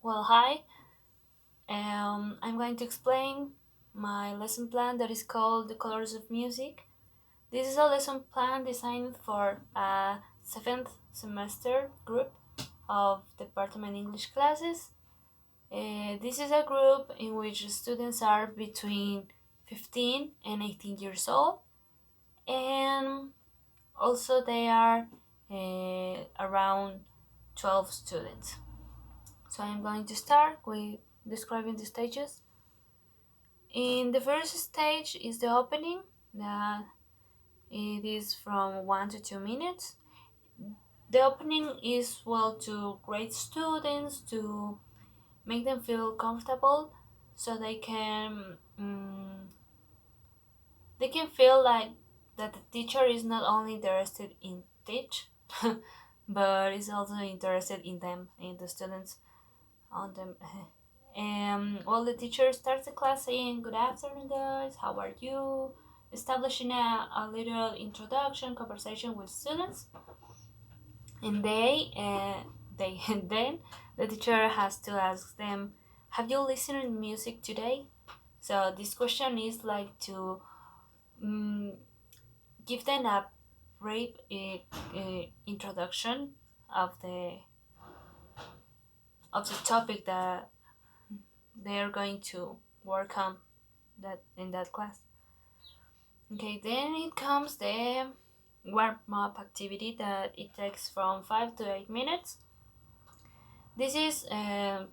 Well, hi. I'm going to explain my lesson plan that is called The Colors of Music. This is a lesson plan designed for a seventh semester group of Department English classes. This is a group in which students are between 15 and 18 years old, and also they are around 12 students. So I'm going to start with describing the stages. In the first stage is the opening that it is from 1 to 2 minutes. The opening is well to grade students to make them feel comfortable so they can feel like that the teacher is not only interested in teach but is also interested in them, in the students, on them. Well, the teacher starts the class saying, "Good afternoon, guys. How are you?" Establishing a little introduction conversation with students, and and then the teacher has to ask them, "Have you listened to music today?" So this question is like to um, give them a brief introduction of the topic that they are going to work on that in that class. Okay, then it comes the warm up activity that it takes from 5 to 8 minutes. This is the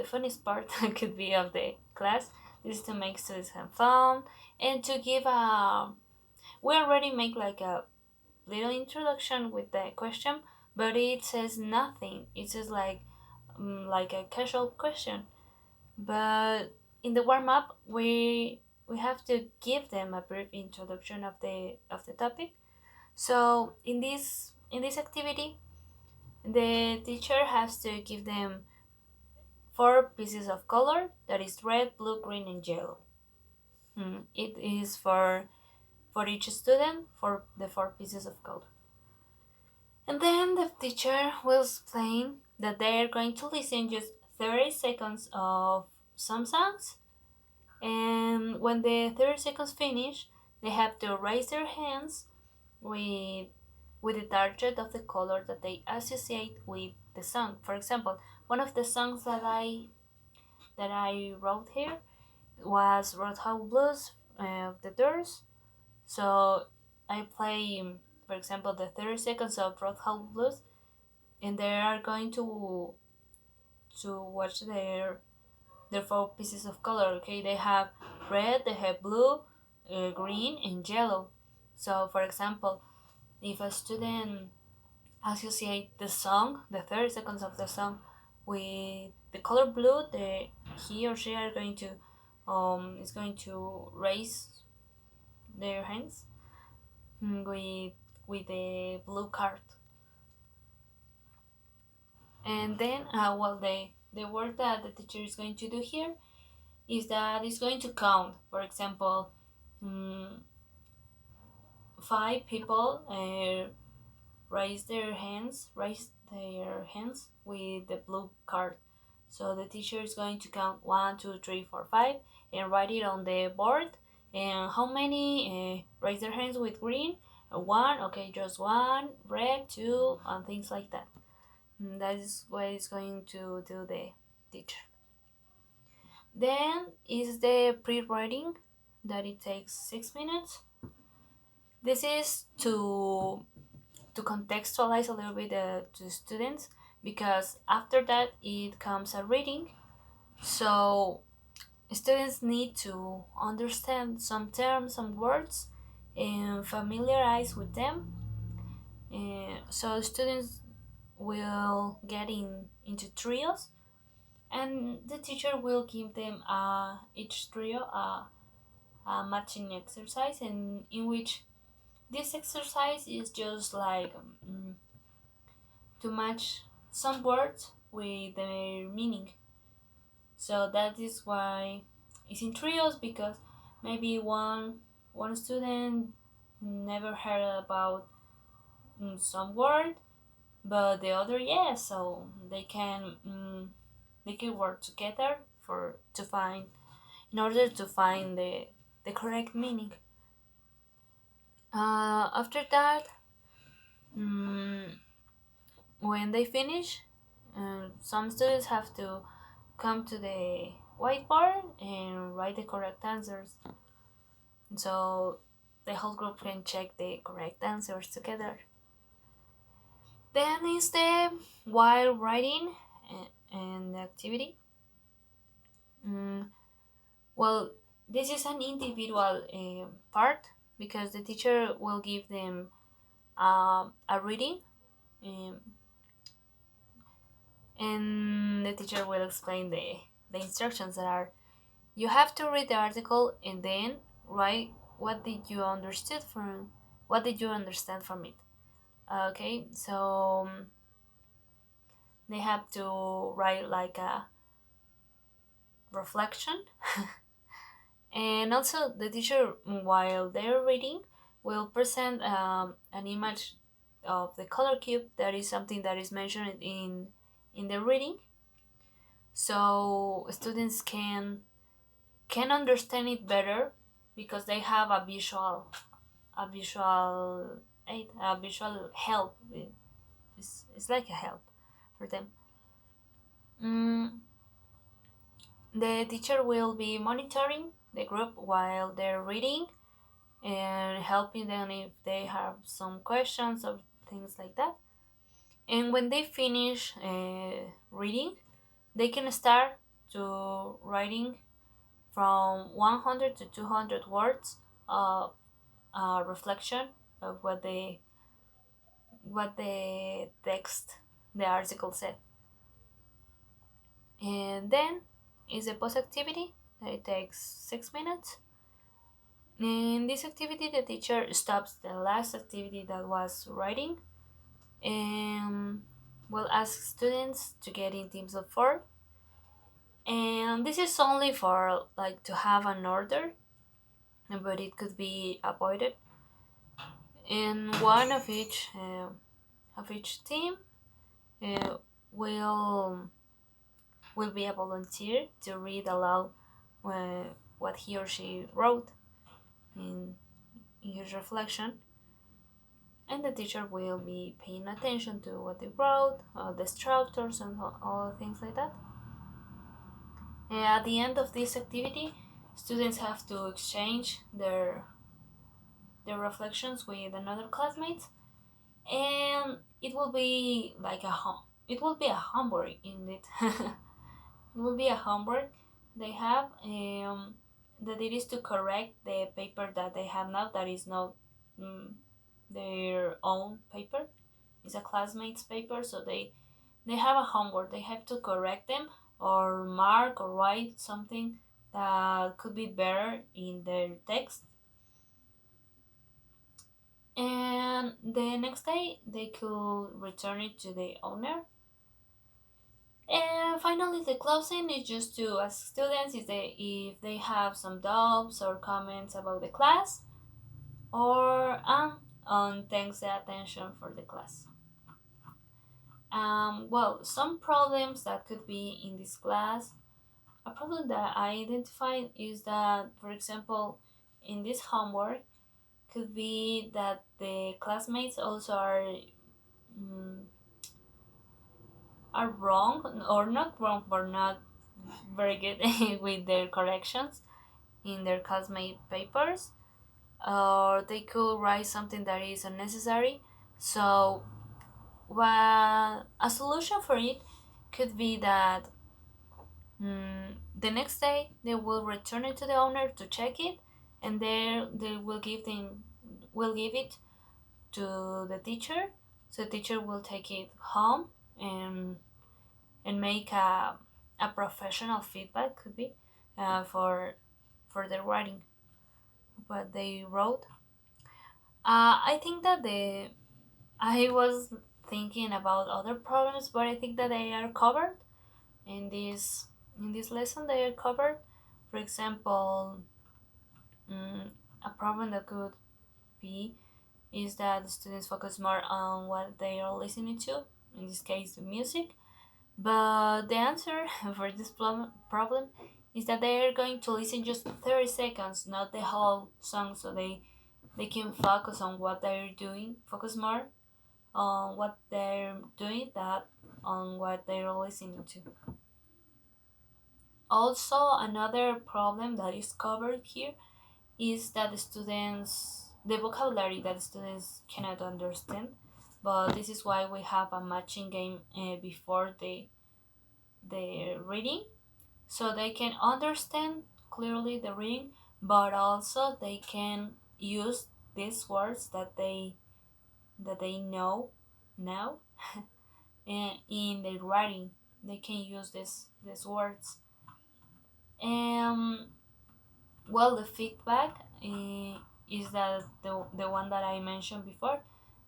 funniest part could be of the class. This is to make students have fun and to give a. We already make like a little introduction with the question, but it says nothing. It says like a casual question. But in the warm up, we have to give them a brief introduction of the topic. So in this activity, the teacher has to give them 4 pieces of color, that is red, blue, green, and yellow. It is for each student for the 4 pieces of color. And then the teacher will explain that they are going to listen just 30 seconds of some songs. And when the 30 seconds finish, they have to raise their hands with with the target of the color that they associate with the song. For example, one of the songs that I wrote here was Roadhouse Blues of the Doors. So I play, for example, the 30 seconds of Roadhouse Blues, and they are going to watch their 4 pieces of color. Okay, they have red, they have blue, green, and yellow. So, for example, if a student associate the song, the 30 seconds of the song, with the color blue, he or she are going to is going to raise their hands with the blue card. And then well, the work that the teacher is going to do here is that it's going to count. For example, 5 people raise their hands with the blue card. So the teacher is going to count 1, 2, 3, 4, 5 and write it on the board. And how many raise their hands with green? One, okay, just one. Red, two, and things like that. That is what is going to do the teacher. Then is the pre-writing that it takes 6 minutes. This is to contextualize a little bit to the students, because after that it comes a reading. So students need to understand some terms, some words, and familiarize with them. So students will get into trios, and the teacher will give them each trio a matching exercise, and in which this exercise is just like to match some words with their meaning. So that is why it's in trios, because maybe one student never heard about some word, but the other yes, so they can the keyword together for to find in order to find the correct meaning. After that, mm, when they finish, some students have to come to the whiteboard and write the correct answers. So the whole group can check the correct answers together. Then is the while writing and the activity. Mm, well, this is an individual part because the teacher will give them a reading, um, and the teacher will explain the instructions that are you have to read the article and then write what did you understand from it. Okay, so they have to write like a reflection. And also the teacher while they're reading will present an image of the color cube that is something that is mentioned in the reading, so students can understand it better because they have a visual aid, a visual help. It's like a help for them. Mm, the teacher will be monitoring the group while they're reading and helping them if they have some questions or things like that. And when they finish reading, they can start to writing from 100 to 200 words of reflection of what the text, the article said. And then is a post activity that it takes 6 minutes. In this activity, the teacher stops the last activity that was writing and will ask students to get in teams of four. And this is only for like to have an order, but it could be avoided. And one of each team uh, will will be a volunteer to read aloud what he or she wrote in, in his reflection, and the teacher will be paying attention to what they wrote, the structures, and all things like that. And at the end of this activity, students have to exchange their reflections with another classmates, and it will be like it will be a homework in it. It will be a homework they have, that it is to correct the paper that they have now that is not mm, their own paper. It's a classmate's paper, so they have a homework. They have to correct them or mark or write something that could be better in their text. And the next day they could return it to the owner. And finally, the closing is just to ask students if they have some doubts or comments about the class, or on thanks the attention for the class. Well, some problems that could be in this class. A problem that I identified is that, for example, in this homework, could be that the classmates also mm, are wrong or not wrong, but not very good with their corrections in their classmate papers, or they could write something that is unnecessary. So, well, a solution for it could be that the next day they will return it to the owner to check it, and they will give it to the teacher. So the teacher will take it home and make a professional feedback, could be for the writing what they wrote. I think that the I was thinking about other problems, but I think that they are covered in this lesson. They are covered. For example, mm, a problem that could be is that the students focus more on what they are listening to. In this case, the music, But the answer for this problem is that they're going to listen just 30 seconds, not the whole song, so they can focus on what they're doing, focus more on what they're doing that on what they're listening to. Also, another problem that is covered here is that the vocabulary that the students cannot understand, but this is why we have a matching game before the reading, so they can understand clearly the reading, but also they can use these words that they know now in the writing. They can use these words. Um, well, the feedback is that the one that I mentioned before,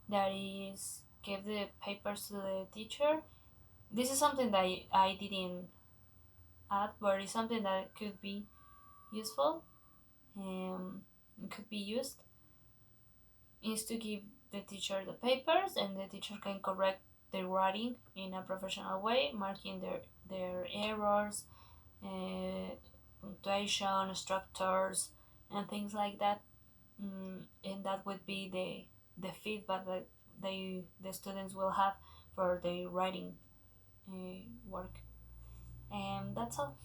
that is give the papers to the teacher. This is something that I didn't add, but it's something that could be useful. It could be used is to give the teacher the papers, and the teacher can correct their writing in a professional way, marking their errors, uh, punctuation, structures, and things like that. And that would be the feedback that the students will have for their writing work. And that's all.